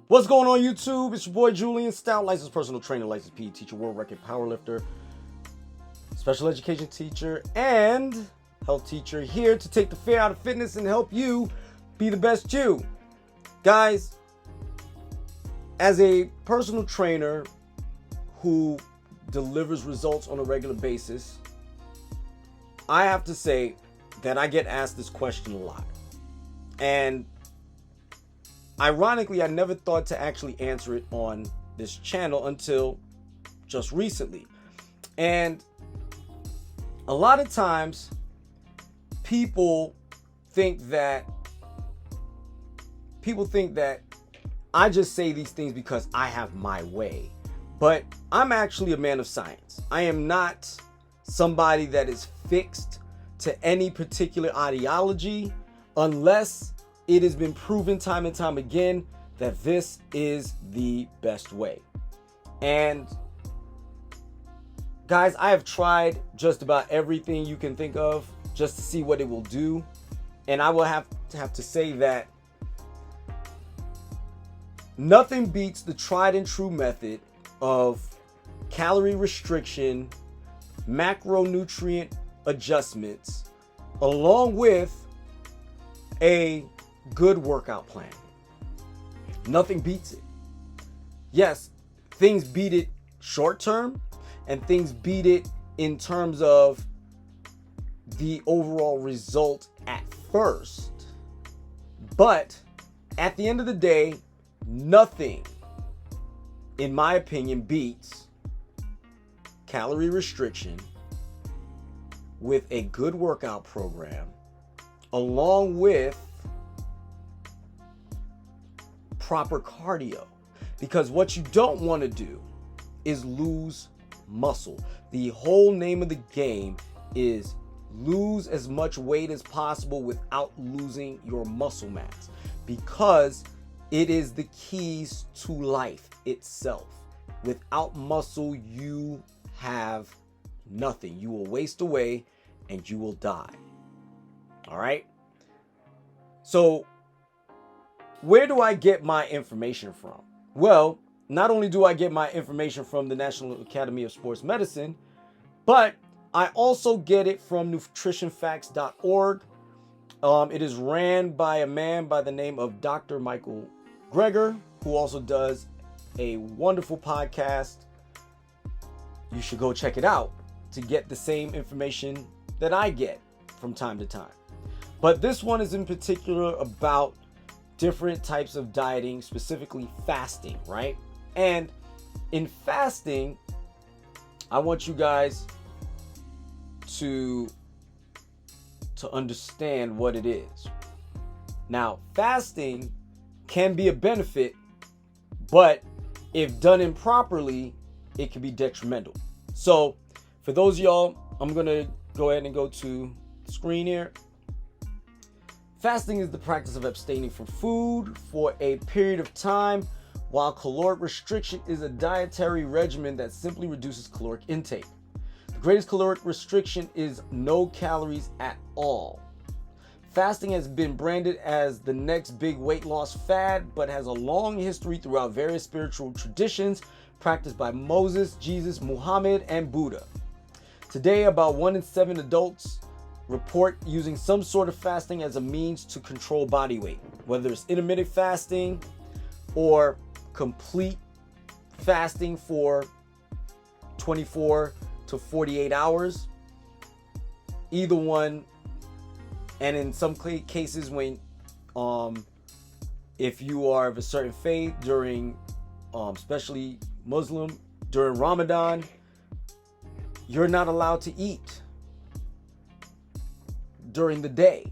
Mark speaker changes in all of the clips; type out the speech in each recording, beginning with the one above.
Speaker 1: What's going on YouTube? It's your boy Julien, Stoutt, licensed personal trainer, licensed PE teacher, world record powerlifter, special education teacher, and health teacher, here to take the fear out of fitness and help you be the best you. Guys, as a personal trainer who delivers results on a regular basis, I have to say that I get asked this question a lot. And ironically, I never thought to actually answer it on this channel until just recently. And a lot of times people think that I just say these things because I have my way. But I'm actually a man of science. I am not somebody that is fixed to any particular ideology unless it has been proven time and time again that this is the best way. And guys, I have tried just about everything you can think of just to see what it will do. And I will have to say that nothing beats the tried and true method of calorie restriction, macronutrient adjustments, along with a good workout plan. Nothing beats it. Yes, things beat it short term, and things beat it in terms of the overall result at first. But at the end of the day, nothing, in my opinion, beats calorie restriction with a good workout program, along with proper cardio. Because what you don't want to do is lose muscle. The whole name of the game is lose as much weight as possible without losing your muscle mass, because it is the keys to life itself. Without muscle, you have nothing. You will waste away and you will die. All right? So where do I get my information from? Well, not only do I get my information from the National Academy of Sports Medicine, but I also get it from nutritionfacts.org. It is ran by a man by the name of Dr. Michael Greger, who also does a wonderful podcast. You should go check it out to get the same information that I get from time to time. But this one is in particular about different types of dieting, specifically fasting, right? And in fasting, I want you guys to understand what it is. Now, fasting can be a benefit, but if done improperly, it can be detrimental. So for those of y'all, I'm gonna go ahead and go to the screen here. Fasting is the practice of abstaining from food for a period of time, while caloric restriction is a dietary regimen that simply reduces caloric intake. The greatest caloric restriction is no calories at all. Fasting has been branded as the next big weight loss fad, but has a long history throughout various spiritual traditions practiced by Moses, Jesus, Muhammad, and Buddha. Today, about 1 in 7 adults report using some sort of fasting as a means to control body weight, whether it's intermittent fasting or complete fasting for 24 to 48 hours. Either one. And in some cases, when if you are of a certain faith during especially Muslim, during Ramadan, you're not allowed to eat during the day,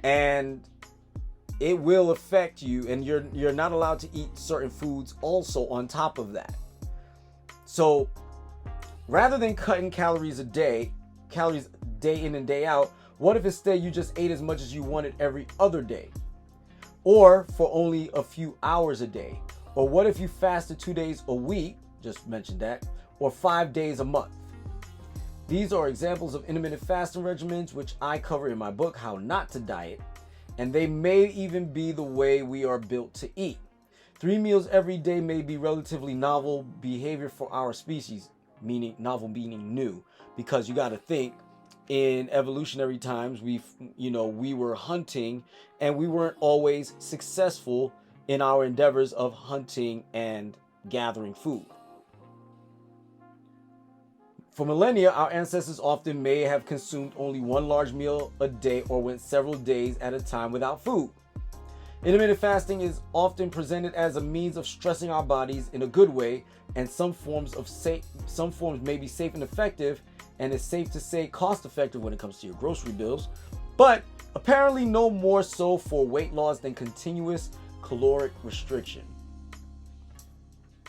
Speaker 1: and it will affect you, and you're not allowed to eat certain foods also on top of that. So rather than cutting calories day in and day out, what if instead you just ate as much as you wanted every other day, or for only a few hours a day? Or what if you fasted 2 days a week, just mentioned that, or 5 days a month? These are examples of intermittent fasting regimens, which I cover in my book, How Not to Diet. and they may even be the way we are built to eat. 3 meals every day may be relatively novel behavior for our species, meaning novel meaning new, because you got to think in evolutionary times we were hunting and we weren't always successful in our endeavors of hunting and gathering food. For millennia, our ancestors often may have consumed only one large meal a day or went several days at a time without food. Intermittent fasting is often presented as a means of stressing our bodies in a good way, and some forms may be safe and effective, and it's safe to say cost effective when it comes to your grocery bills, but apparently no more so for weight loss than continuous caloric restriction.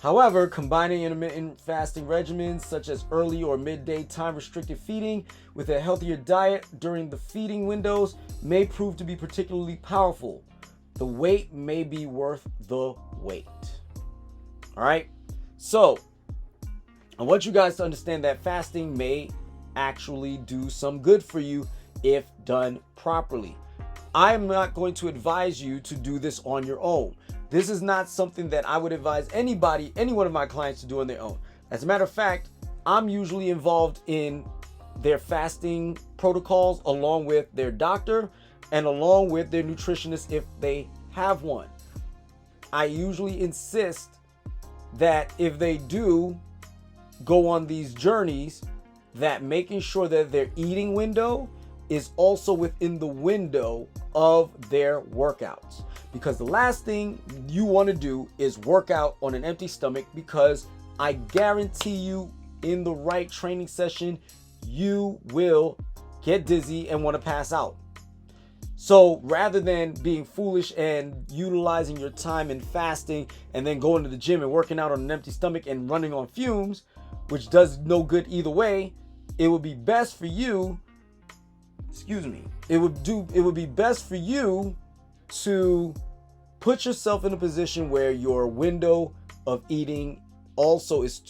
Speaker 1: However, combining intermittent fasting regimens such as early or midday time restricted feeding with a healthier diet during the feeding windows may prove to be particularly powerful. The wait may be worth the wait. All right. So I want you guys to understand that fasting may actually do some good for you if done properly. I'm not going to advise you to do this on your own. This is not something that I would advise any one of my clients to do on their own. As a matter of fact, I'm usually involved in their fasting protocols along with their doctor and along with their nutritionist if they have one. I usually insist that if they do go on these journeys, that making sure that their eating window is also within the window of their workouts. Because the last thing you want to do is work out on an empty stomach, because I guarantee you in the right training session, you will get dizzy and want to pass out. So rather than being foolish and utilizing your time in fasting and then going to the gym and working out on an empty stomach and running on fumes, which does no good either way, it would be best for you, it would be best for you to put yourself in a position where your window of eating also is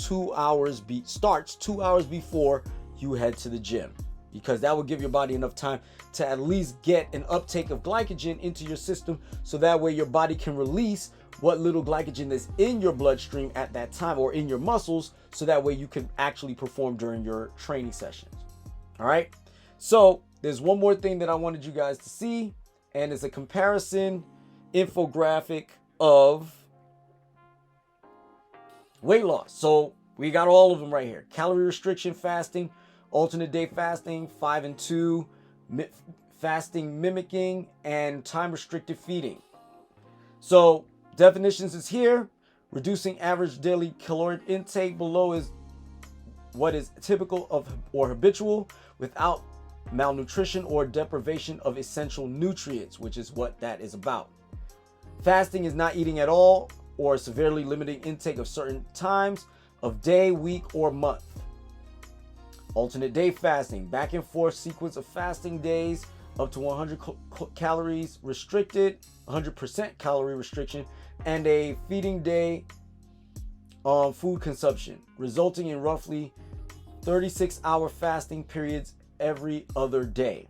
Speaker 1: starts 2 hours before you head to the gym, because that will give your body enough time to at least get an uptake of glycogen into your system, so that way your body can release what little glycogen is in your bloodstream at that time or in your muscles, so that way you can actually perform during your training sessions. All right. So there's one more thing that I wanted you guys to see, and it's a comparison infographic of weight loss. So we got all of them right here: calorie restriction fasting, alternate day fasting, 5 and 2, fasting mimicking, and time restricted feeding. So definitions is here. Reducing average daily caloric intake below is what is typical of or habitual without malnutrition or deprivation of essential nutrients, which is what that is about. Fasting is not eating at all or severely limiting intake of certain times of day, week, or month. Alternate day fasting, back and forth sequence of fasting days up to 100 calories restricted, 100% calorie restriction, and a feeding day on food consumption, resulting in roughly 36-hour fasting periods every other day.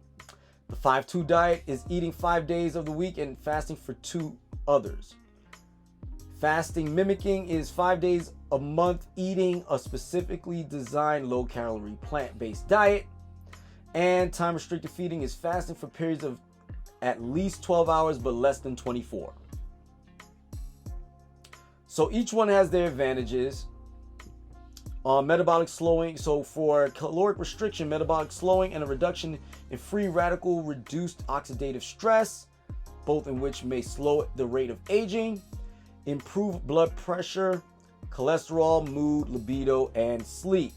Speaker 1: The 5-2 diet is eating 5 days of the week and fasting for 2 others. Fasting mimicking is 5 days a month eating a specifically designed low-calorie plant-based diet. And time restricted feeding is fasting for periods of at least 12 hours but less than 24. So each one has their advantages. Metabolic slowing. So for caloric restriction, metabolic slowing and a reduction in free radical reduced oxidative stress, both in which may slow the rate of aging, improve blood pressure, cholesterol, mood, libido, and sleep.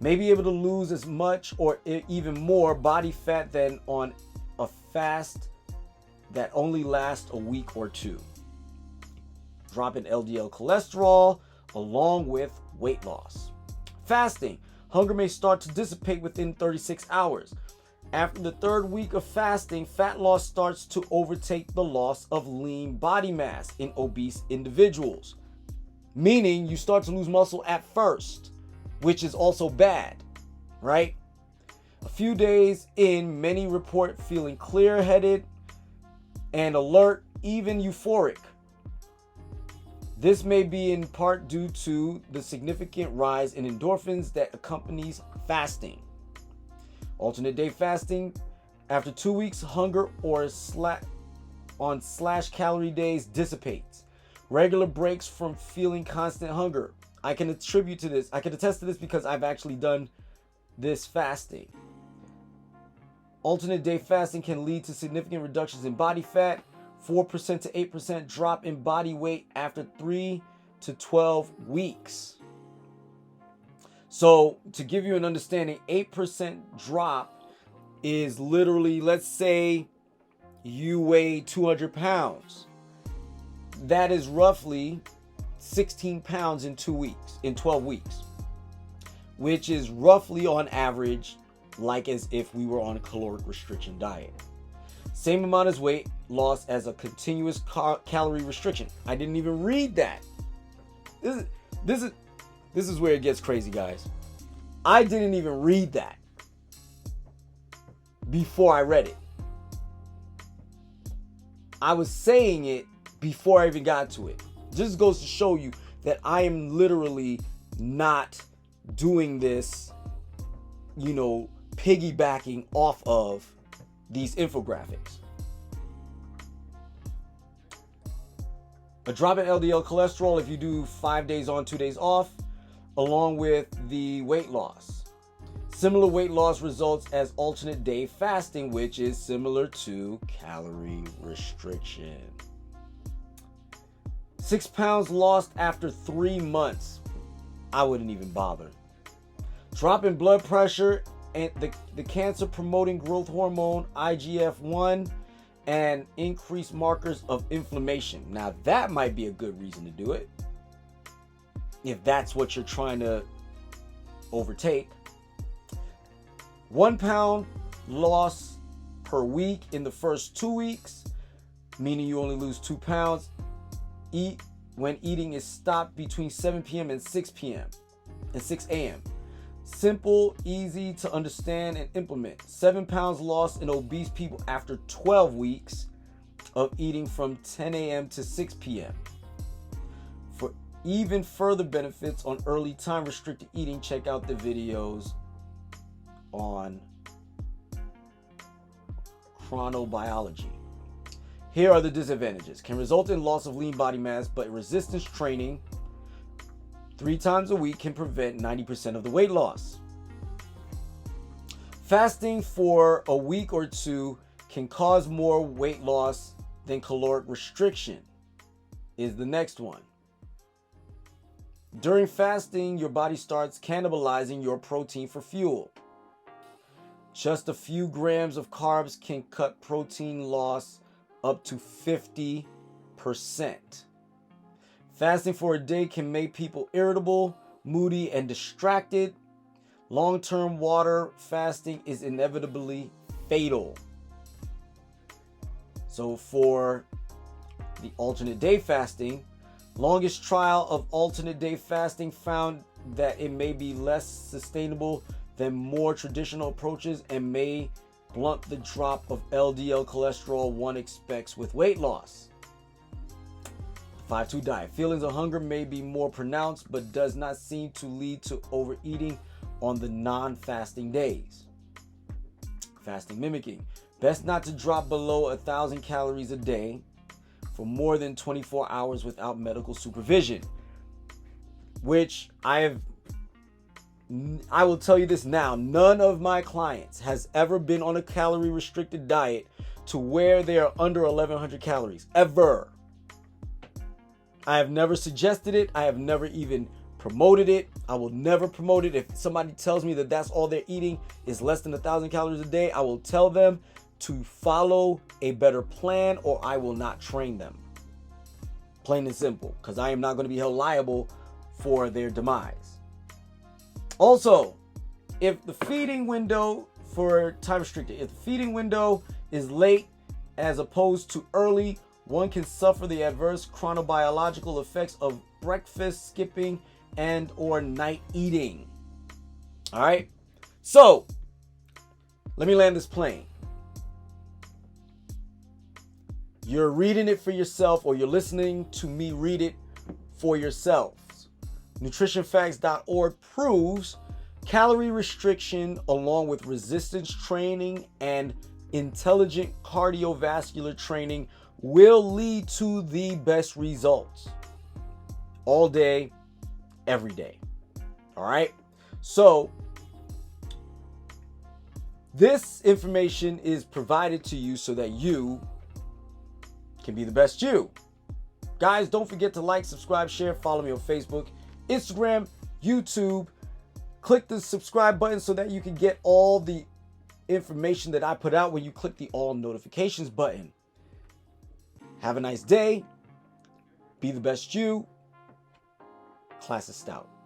Speaker 1: May be able to lose as much or even more body fat than on a fast that only lasts a week or 2. Drop in LDL cholesterol along with weight loss. Fasting. Hunger may start to dissipate within 36 hours. After the 3rd week of fasting, fat loss starts to overtake the loss of lean body mass in obese individuals. Meaning you start to lose muscle at first, which is also bad, right? A few days in, many report feeling clear-headed, and alert, even euphoric. This may be in part due to the significant rise in endorphins that accompanies fasting. Alternate day fasting, after 2 weeks, hunger or slash calorie days dissipates. Regular breaks from feeling constant hunger. I can attribute to this. I can attest to this because I've actually done this fasting. Alternate day fasting can lead to significant reductions in body fat, 4% to 8% drop in body weight after 3 to 12 weeks. So to give you an understanding, 8% drop is literally, let's say you weigh 200 pounds. That is roughly 16 pounds in 2 weeks, in 12 weeks, which is roughly on average like as if we were on a caloric restriction diet. Same amount as weight loss as a continuous calorie restriction. I didn't even read that. This is where it gets crazy, guys. I didn't even read that before I read it. I was saying it before I even got to it. Just goes to show you that I am literally not doing this, piggybacking off of these infographics. A drop in LDL cholesterol if you do 5 days on, 2 days off, along with the weight loss. Similar weight loss results as alternate day fasting, which is similar to calorie restriction. 6 pounds lost after 3 months. I wouldn't even bother. Drop in blood pressure and the cancer promoting growth hormone IGF-1 and increased markers of inflammation. Now that might be a good reason to do it, if that's what you're trying to overtake. 1 pound loss per week in the first 2 weeks, meaning you only lose 2 pounds. Eat when eating is stopped between 7 p.m. and 6 p.m. and 6 a.m. Simple, easy to understand and implement. 7 pounds lost in obese people after 12 weeks of eating from 10 a.m. to 6 p.m. For even further benefits on early time restricted eating, check out the videos on chronobiology. Here are the disadvantages. Can result in loss of lean body mass, but resistance training 3 times a week can prevent 90% of the weight loss. Fasting for a week or two can cause more weight loss than caloric restriction is the next one. During fasting, your body starts cannibalizing your protein for fuel. Just a few grams of carbs can cut protein loss up to 50%. Fasting for a day can make people irritable, moody, and distracted. Long-term water fasting is inevitably fatal. So for the alternate day fasting, longest trial of alternate day fasting found that it may be less sustainable than more traditional approaches and may blunt the drop of LDL cholesterol one expects with weight loss. 5-2 diet. Feelings of hunger may be more pronounced, but does not seem to lead to overeating on the non-fasting days. Fasting mimicking. Best not to drop below 1,000 calories a day for more than 24 hours without medical supervision. Which I will tell you this now, none of my clients has ever been on a calorie restricted diet to where they are under 1,100 calories, ever. I have never suggested it. I have never even promoted it. I will never promote it. If somebody tells me that that's all they're eating is less than 1,000 calories a day, I will tell them to follow a better plan or I will not train them. Plain and simple, because I am not going to be held liable for their demise. Also, if the feeding window for time restricted, if the feeding window is late as opposed to early, one can suffer the adverse chronobiological effects of breakfast skipping and or night eating. All right. So let me land this plane. You're reading it for yourself, or you're listening to me read it for yourselves. NutritionFacts.org proves calorie restriction along with resistance training and intelligent cardiovascular training will lead to the best results all day, every day. All right. So this information is provided to you so that you can be the best you. Guys, don't forget to like, subscribe, share, follow me on Facebook, Instagram, YouTube. Click the subscribe button so that you can get all the information that I put out when you click the all notifications button. Have a nice day. Be the best you. Class is Stoutt.